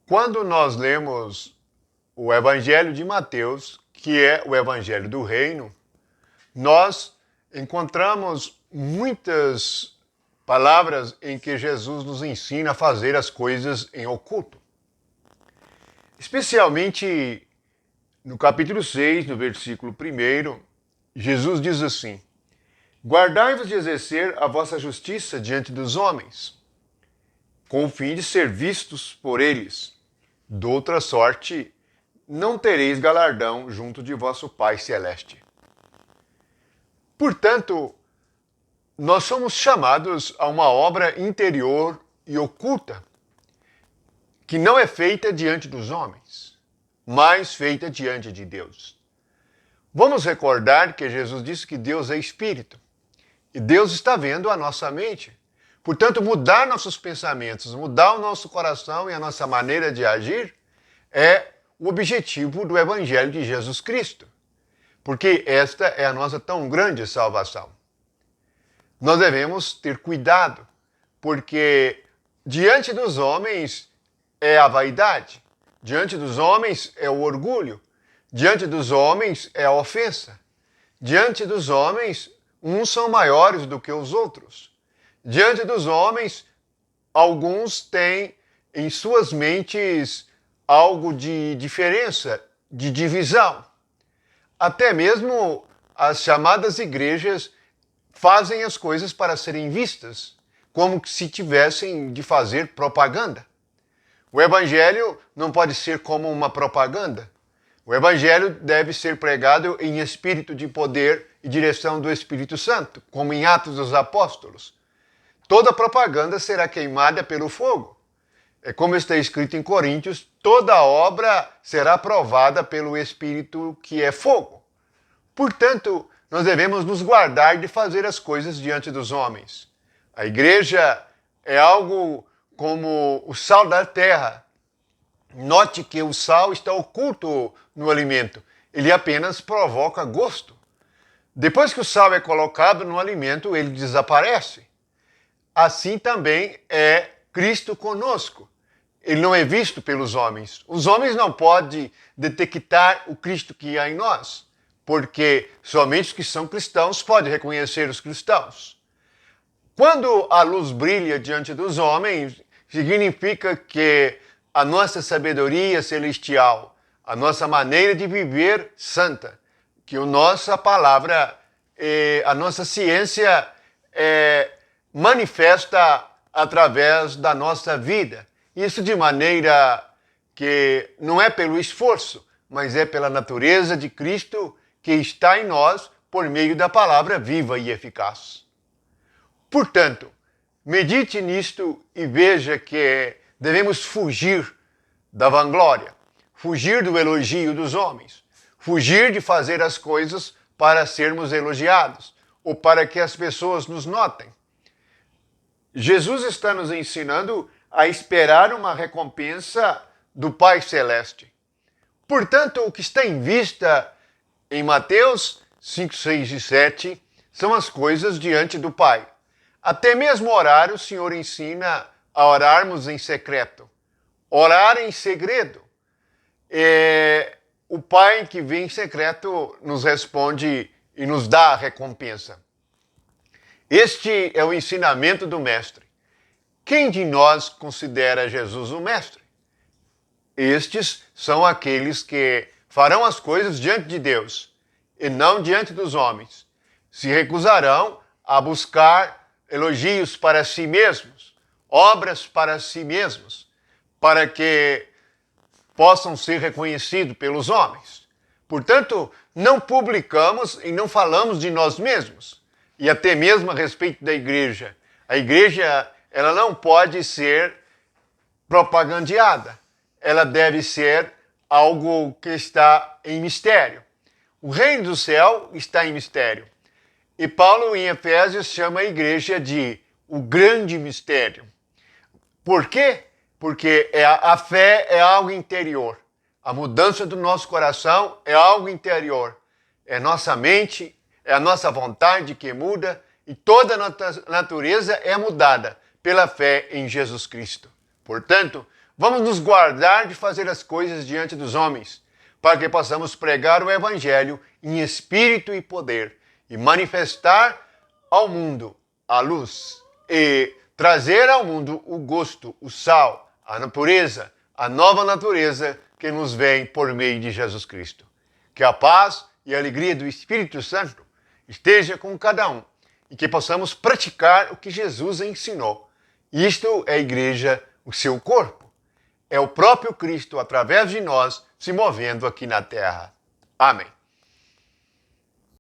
Quando nós lemos o Evangelho de Mateus, que é o Evangelho do Reino, nós encontramos muitas palavras em que Jesus nos ensina a fazer as coisas em oculto. Especialmente no capítulo 6, no versículo 1, Jesus diz assim: Guardai-vos de exercer a vossa justiça diante dos homens, com o fim de ser vistos por eles. De outra sorte, não tereis galardão junto de vosso Pai Celeste. Portanto, nós somos chamados a uma obra interior e oculta, que não é feita diante dos homens, mas feita diante de Deus. Vamos recordar que Jesus disse que Deus é Espírito, e Deus está vendo a nossa mente. Portanto, mudar nossos pensamentos, mudar o nosso coração e a nossa maneira de agir é o objetivo do Evangelho de Jesus Cristo, porque esta é a nossa tão grande salvação. Nós devemos ter cuidado, porque diante dos homens é a vaidade, diante dos homens é o orgulho, diante dos homens é a ofensa, diante dos homens uns são maiores do que os outros. Diante dos homens, alguns têm em suas mentes algo de diferença, de divisão. Até mesmo as chamadas igrejas fazem as coisas para serem vistas, como se tivessem de fazer propaganda. O evangelho não pode ser como uma propaganda. O evangelho deve ser pregado em espírito de poder e direção do Espírito Santo, como em Atos dos Apóstolos. Toda propaganda será queimada pelo fogo. É como está escrito em Coríntios, toda obra será aprovada pelo Espírito que é fogo. Portanto, nós devemos nos guardar de fazer as coisas diante dos homens. A igreja é algo como o sal da terra. Note que o sal está oculto no alimento. Ele apenas provoca gosto. Depois que o sal é colocado no alimento, ele desaparece. Assim também é Cristo conosco. Ele não é visto pelos homens. Os homens não podem detectar o Cristo que há em nós, porque somente os que são cristãos podem reconhecer os cristãos. Quando a luz brilha diante dos homens, significa que a nossa sabedoria celestial, a nossa maneira de viver santa, que a nossa palavra, a nossa ciência manifesta através da nossa vida. Isso de maneira que não é pelo esforço, mas é pela natureza de Cristo que está em nós por meio da palavra viva e eficaz. Portanto, medite nisto e veja que devemos fugir da vanglória, fugir do elogio dos homens, fugir de fazer as coisas para sermos elogiados ou para que as pessoas nos notem. Jesus está nos ensinando a esperar uma recompensa do Pai Celeste. Portanto, o que está em vista em Mateus 5, 6 e 7 são as coisas diante do Pai. Até mesmo orar, o Senhor ensina a orarmos em secreto. Orar em segredo. O Pai que vem em secreto nos responde e nos dá a recompensa. Este é o ensinamento do Mestre. Quem de nós considera Jesus o Mestre? Estes são aqueles que farão as coisas diante de Deus e não diante dos homens. Se recusarão a buscar elogios para si mesmos, obras para si mesmos, para que possam ser reconhecidos pelos homens. Portanto, não publicamos e não falamos de nós mesmos. E até mesmo a respeito da igreja. A igreja, ela não pode ser propagandeada. Ela deve ser algo que está em mistério. O reino do céu está em mistério. E Paulo, em Efésios, chama a igreja de o grande mistério. Por quê? Porque a fé é algo interior. A mudança do nosso coração é algo interior. É nossa mente, é a nossa vontade que muda e toda a nossa natureza é mudada pela fé em Jesus Cristo. Portanto, Vamos nos guardar de fazer as coisas diante dos homens, para que possamos pregar o Evangelho em espírito e poder e manifestar ao mundo a luz e trazer ao mundo o gosto, o sal, a natureza, a nova natureza que nos vem por meio de Jesus Cristo. Que a paz e a alegria do Espírito Santo esteja com cada um e que possamos praticar o que Jesus ensinou. Isto é a igreja, o seu corpo. É o próprio Cristo, através de nós, se movendo aqui na terra. Amém.